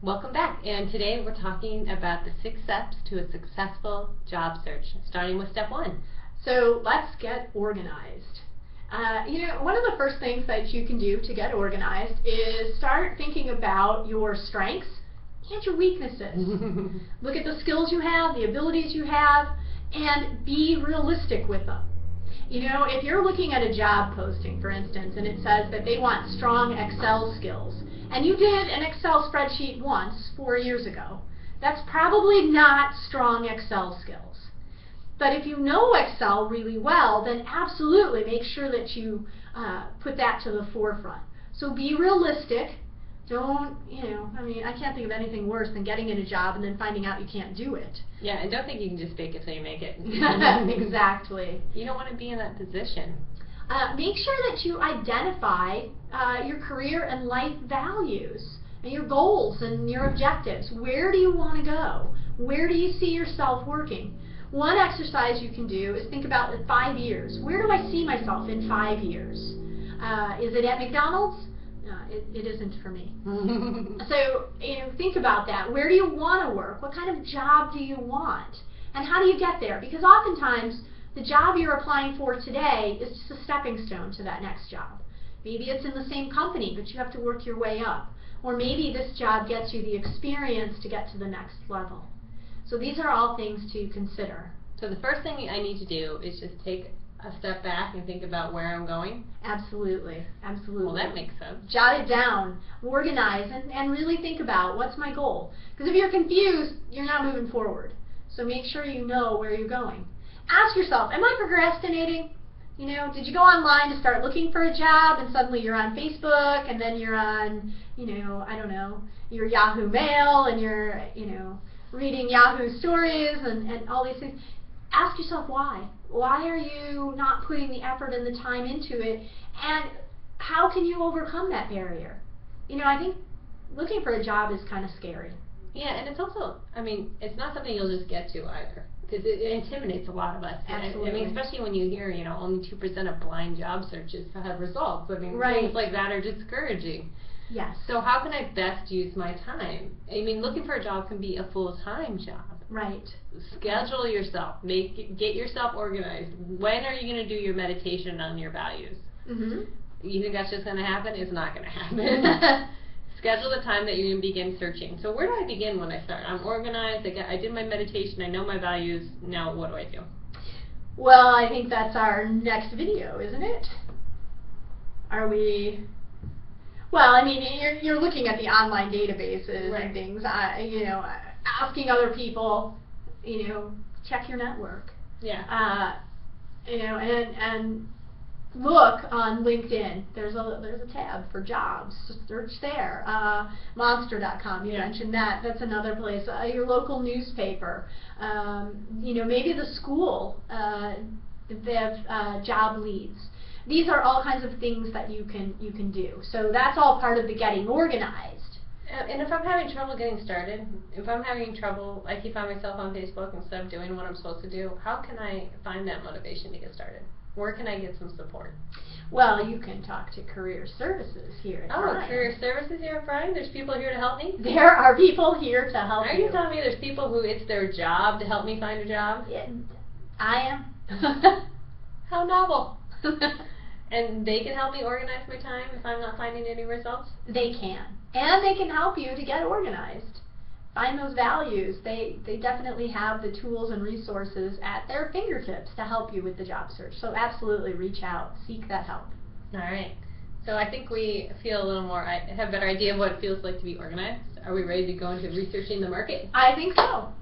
Welcome back, and today we're talking about the 6 steps to a successful job search, starting with step 1. So let's get organized. One of the first things that you can do to get organized is start thinking about your strengths and your weaknesses. Look at the skills you have, the abilities you have, and be realistic with them. If you're looking at a job posting, for instance, and it says that they want strong Excel skills, and you did an Excel spreadsheet once 4 years ago, that's probably not strong Excel skills. But if you know Excel really well, then absolutely make sure that you put that to the forefront. So be realistic. Don't, I can't think of anything worse than getting in a job and then finding out you can't do it. Yeah, and don't think you can just fake it till you make it. Exactly. You don't want to be in that position. Make sure that you identify your career and life values and your goals and your objectives. Where do you want to go? Where do you see yourself working? One exercise you can do is think about 5 years. Where do I see myself in 5 years? Is it at McDonald's? No, it isn't for me. So, think about that. Where do you want to work? What kind of job do you want? And how do you get there? Because oftentimes, the job you're applying for today is just a stepping stone to that next job. Maybe it's in the same company, but you have to work your way up. Or maybe this job gets you the experience to get to the next level. So these are all things to consider. So the first thing I need to do is just take a step back and think about where I'm going? Absolutely, absolutely. Well, that makes sense. Jot it down, organize, and really think about what's my goal. Because if you're confused, you're not moving forward. So make sure you know where you're going. Ask yourself, am I procrastinating? Did you go online to start looking for a job and suddenly you're on Facebook and then you're on, I don't know, your Yahoo Mail and you're, reading Yahoo stories and all these things. Ask yourself why. Why are you not putting the effort and the time into it? And how can you overcome that barrier? I think looking for a job is kind of scary. Yeah, and it's also, it's not something you'll just get to either. Because it intimidates a lot of us. Absolutely. Especially when you hear, only 2% of blind job searches have results. Right. Things like that are discouraging. Yes. So how can I best use my time? Looking for a job can be a full-time job. Right. Schedule yourself. Get yourself organized. When are you going to do your meditation on your values? Mm-hmm. You think that's just going to happen? It's not going to happen. Schedule the time that you're going to begin searching. So where do I begin when I start? I'm organized. I did my meditation. I know my values. Now what do I do? Well, I think that's our next video, isn't it? Are we... Well, you're looking at the online databases right. and things, asking other people, check your network. Yeah. And look on LinkedIn. There's a tab for jobs. Search there. Monster.com. You mentioned that. That's another place. Your local newspaper. Maybe the school. They have job leads. These are all kinds of things that you can do. So that's all part of the getting organized. And if I'm having trouble getting started, if I'm having trouble, I keep on myself on Facebook instead of doing what I'm supposed to do, how can I find that motivation to get started? Where can I get some support? Well, you can talk to Career Services here at Bryan. Career Services here at Bryan? There's people here to help me? There are people here to help you. Are you telling me there's people who it's their job to help me find a job? Yeah, I am. How novel. And they can help me organize my time if I'm not finding any results? They can. And they can help you to get organized. Find those values. They definitely have the tools and resources at their fingertips to help you with the job search. So absolutely reach out. Seek that help. All right. So I think we feel a little more, have a better idea of what it feels like to be organized. Are we ready to go into researching the market? I think so.